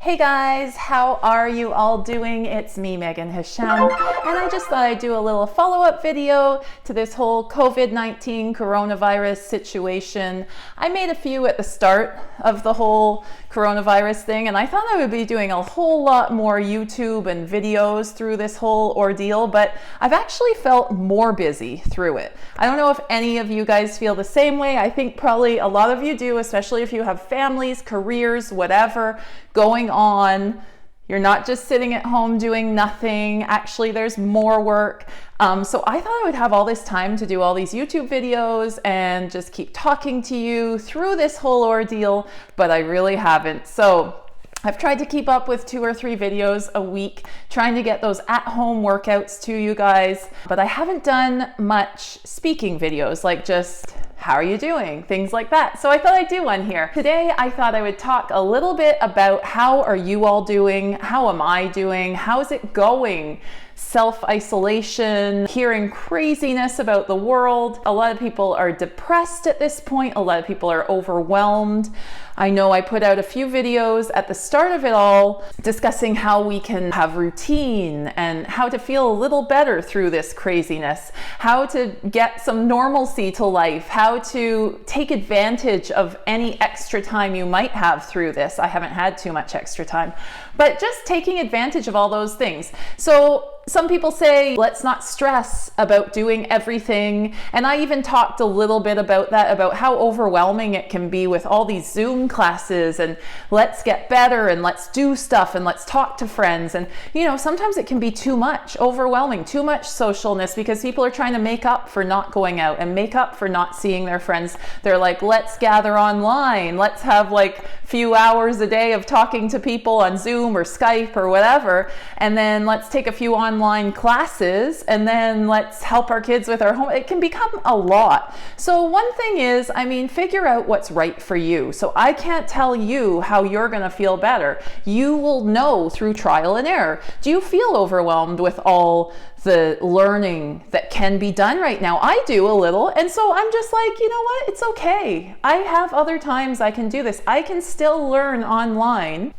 Hey guys, how are you all doing? It's me, Meagan Hesham, and I just thought I'd do a little follow-up video to this whole COVID-19 coronavirus situation. I made a few at the start of the whole coronavirus thing, and I thought I would be doing a whole lot more YouTube and videos through this whole ordeal, but I've actually felt more busy through it. I don't know if any of you guys feel the same way. I think probably a lot of you do, especially if you have families, careers, whatever going on. You're not just sitting at home doing nothing. Actually, there's more work. So I thought I would have all this time to do all these YouTube videos and just keep talking to you through this whole ordeal, but I really haven't. So I've tried to keep up with 2 or 3 videos a week, trying to get those at-home workouts to you guys, but I haven't done much speaking videos, like just how are you doing? Things like that. So I thought I'd do one here. Today, I thought I would talk a little bit about how are you all doing? How am I doing? How's it going? Self-isolation, hearing craziness about the world. A lot of people are depressed at this point. A lot of people are overwhelmed. I know I put out a few videos at the start of it all discussing how we can have routine and how to feel a little better through this craziness, how to get some normalcy to life, how to take advantage of any extra time you might have through this. I haven't had too much extra time, but just taking advantage of all those things. So some people say, let's not stress about doing everything. And I even talked a little bit about that, about how overwhelming it can be with all these Zoom classes and let's get better and let's do stuff and let's talk to friends. And, you know, sometimes it can be too much, overwhelming, too much socialness because people are trying to make up for not going out and make up for not seeing their friends. They're like, let's gather online. Let's have like few hours a day of talking to people on Zoom or Skype or whatever. And then let's take a few online classes and then let's help our kids with our home. It can become a lot. So one thing is, I mean, figure out what's right for you. So I can't tell you how you're going to feel better. You will know through trial and error. Do you feel overwhelmed with all the learning that can be done right now? I do a little. And so I'm just like, you know what? It's okay. I have other times I can do this. I can still learn online.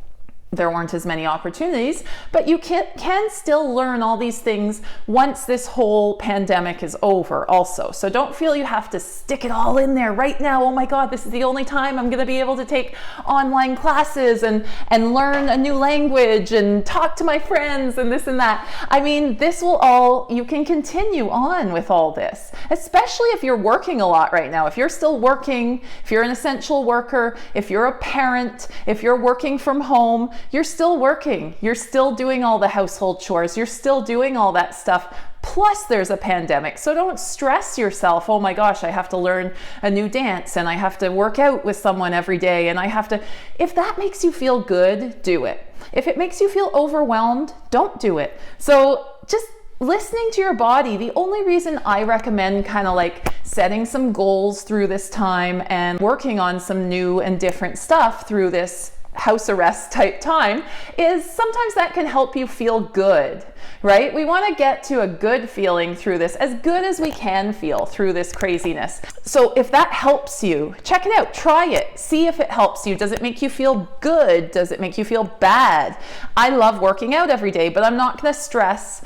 There weren't as many opportunities, but you can still learn all these things once this whole pandemic is over also. So don't feel you have to stick it all in there right now. Oh my God, this is the only time I'm going to be able to take online classes and learn a new language and talk to my friends and this and that. I mean, this will all, you can continue on with all this, especially if you're working a lot right now. If you're still working, if you're an essential worker, if you're a parent, if you're working from home, you're still working. You're still doing all the household chores. You're still doing all that stuff. Plus there's a pandemic. So don't stress yourself. Oh my gosh, I have to learn a new dance and I have to work out with someone every day and I have to, if that makes you feel good, do it. If it makes you feel overwhelmed, don't do it. So just listening to your body. The only reason I recommend kind of like setting some goals through this time and working on some new and different stuff through this house arrest type time is sometimes that can help you feel good, right? We want to get to a good feeling through this, as good as we can feel through this craziness. So if that helps you, check it out, try it, see if it helps you. Does it make you feel good? Does it make you feel bad? I love working out every day, but I'm not going to stress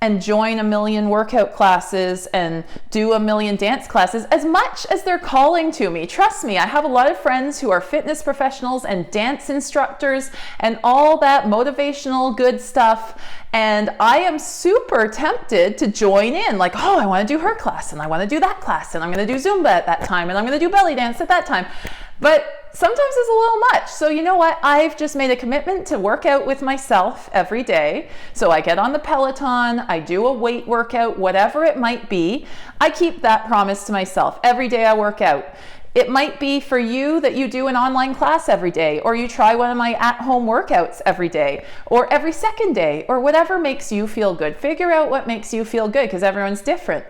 and join a million workout classes and do a million dance classes as much as they're calling to me. Trust me, I have a lot of friends who are fitness professionals and dance instructors and all that motivational good stuff. And I am super tempted to join in, like, oh, I want to do her class and I want to do that class and I'm going to do Zumba at that time and I'm going to do belly dance at that time. But sometimes it's a little much. So you know what? I've just made a commitment to work out with myself every day. So I get on the Peloton, I do a weight workout, whatever it might be. I keep that promise to myself. Every day I work out. It might be for you that you do an online class every day, or you try one of my at-home workouts every day, or every second day, or whatever makes you feel good. Figure out what makes you feel good because everyone's different.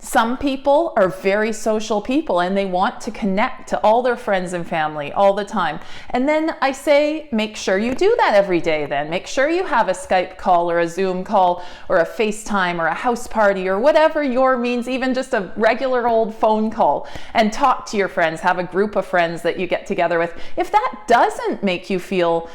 Some people are very social people and they want to connect to all their friends and family all the time. And then I say, make sure you do that every day then. Make sure you have a Skype call or a Zoom call or a FaceTime or a house party or whatever your means, even just a regular old phone call, and talk to your friends. Have a group of friends that you get together with. If that doesn't make you feel,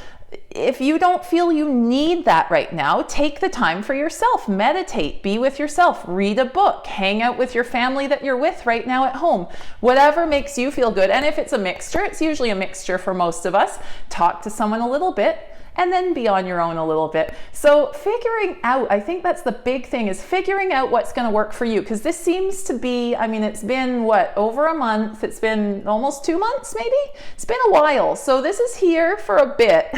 if you don't feel you need that right now, take the time for yourself. Meditate, be with yourself, read a book, hang out with your family that you're with right now at home. Whatever makes you feel good. And if it's a mixture, it's usually a mixture for most of us. Talk to someone a little bit and then be on your own a little bit. So figuring out, I think that's the big thing, is figuring out what's going to work for you. Because this seems to be, I mean, it's been what, over a month? It's been almost 2 months maybe? It's been a while. So this is here for a bit.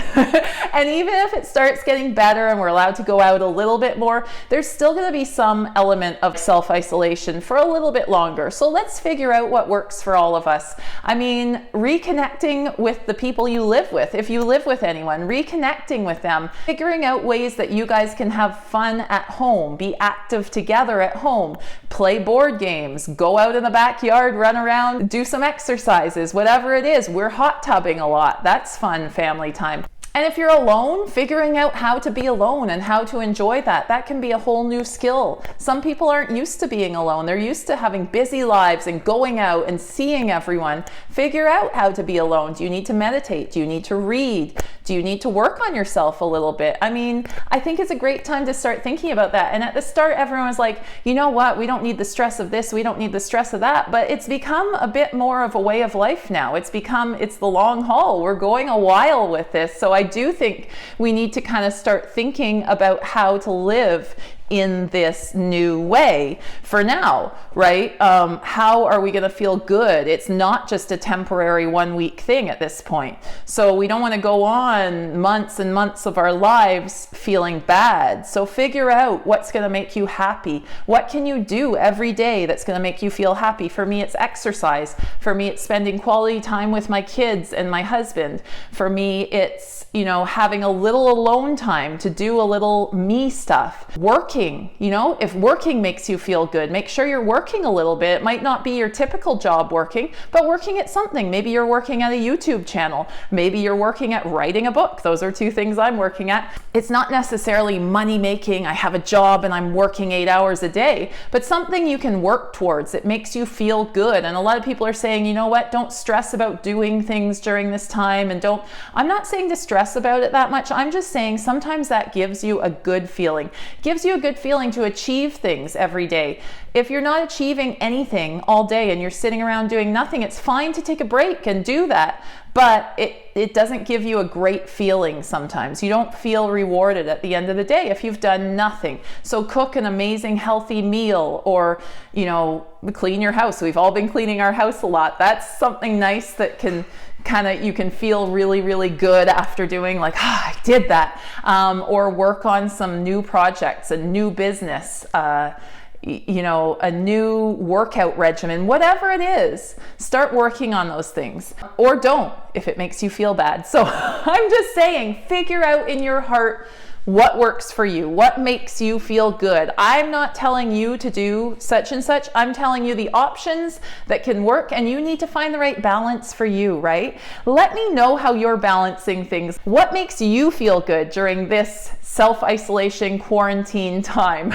And even if it starts getting better and we're allowed to go out a little bit more, there's still going to be some element of self-isolation for a little bit longer. So let's figure out what works for all of us. I mean, reconnecting with the people you live with. If you live with anyone, reconnecting with them, figuring out ways that you guys can have fun at home, be active together at home, play board games, go out in the backyard, run around, do some exercises, whatever it is. We're hot tubbing a lot. That's fun family time. And if you're alone, figuring out how to be alone and how to enjoy that, that can be a whole new skill. Some people aren't used to being alone. They're used to having busy lives and going out and seeing everyone. Figure out how to be alone. Do you need to meditate? Do you need to read? Do you need to work on yourself a little bit? I mean, I think it's a great time to start thinking about that. And at the start, everyone was like, you know what? We don't need the stress of this. We don't need the stress of that. But it's become a bit more of a way of life now. It's the long haul. We're going a while with this. So I do think we need to kind of start thinking about how to live in this new way for now, right? How are we going to feel good? It's not just a temporary 1 week thing at this point. So we don't want to go on months and months of our lives feeling bad. So figure out what's going to make you happy. What can you do every day that's going to make you feel happy? For me, it's exercise. For me, it's spending quality time with my kids and my husband. For me, it's, having a little alone time to do a little me stuff. Working, if working makes you feel good, make sure you're working a little bit. It might not be your typical job working, but working at something. Maybe you're working at a YouTube channel. Maybe you're working at writing a book. Those are 2 things I'm working at. It's not necessarily money making. I have a job and I'm working 8 hours a day, but something you can work towards. It makes you feel good. And a lot of people are saying, you know what, don't stress about doing things during this time. And I'm not saying to stress about it that much. I'm just saying sometimes that gives you a good feeling. Gives you a good feeling to achieve things every day. If you're not achieving anything all day and you're sitting around doing nothing, it's fine to take a break and do that. But it doesn't give you a great feeling sometimes. You don't feel rewarded at the end of the day if you've done nothing. So cook an amazing healthy meal, or, clean your house. We've all been cleaning our house a lot. That's something nice that can you can feel really, really good after doing, like, I did that. Or work on some new projects, a new business, a new workout regimen, whatever it is, start working on those things, or don't if it makes you feel bad. So I'm just saying, figure out in your heart what works for you, what makes you feel good. I'm not telling you to do such and such. I'm telling you the options that can work, and you need to find the right balance for you, right? Let me know how you're balancing things. What makes you feel good during this self-isolation quarantine time?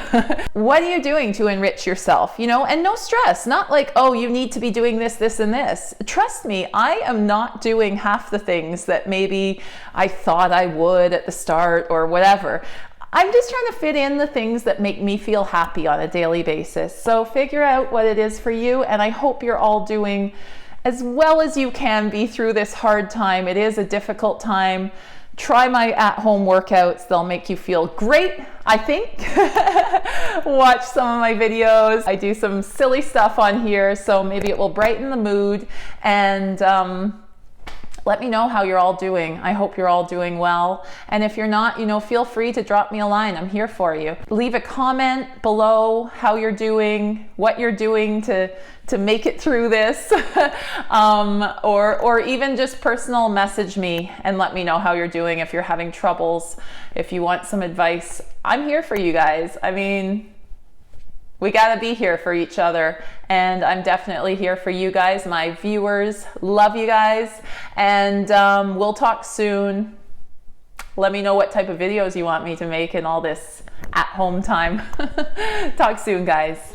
What are you doing to enrich yourself? And no stress, not like, oh, you need to be doing this, this, and this. Trust me, I am not doing half the things that maybe I thought I would at the start or whatever. I'm just trying to fit in the things that make me feel happy on a daily basis. So figure out what it is for you, and I hope you're all doing as well as you can be through this hard time. It is a difficult time. Try my at-home workouts. They'll make you feel great, I think. Watch some of my videos. I do some silly stuff on here, so maybe it will brighten the mood. And let me know how you're all doing. I hope you're all doing well. And if you're not, feel free to drop me a line. I'm here for you. Leave a comment below how you're doing, what you're doing to make it through this, or even just personal message me and let me know how you're doing. If you're having troubles, if you want some advice, I'm here for you guys. I mean, We gotta be here for each other, and I'm definitely here for you guys, my viewers. Love you guys, and we'll talk soon. Let me know what type of videos you want me to make in all this at home time. Talk soon, guys.